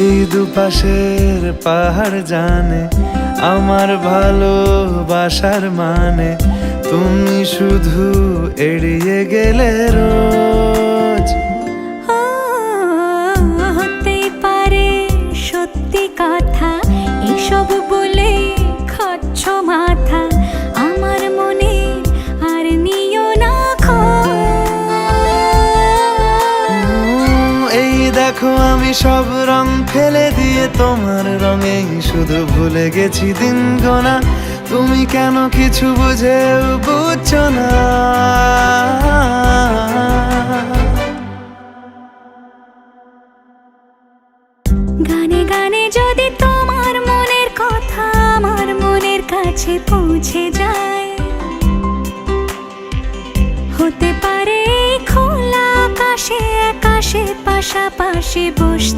এই দুপাশের পাহাড় জানে আমার ভালোবাসার মানে, তুমি শুধু এড়িয়ে গেলে রোজ। হতেই পারে সত্যি কথা, এসব বলে খাচ্ছ মাথা আমার মনে, আর নিও না এই দেখো আমি সব রং ফেলে দিয়ে তোমার রঙেই শুধু ভুলে গেছি দিন গোনা, তুমি কেন কিছু বুঝেও বুঝছো না। গানে গানে যদি তোমার মনের কথা আমার মনের কাছে পৌঁছে যায়, হতে পারে খোলা আকাশে আকাশে পাশাপাশি বসতে।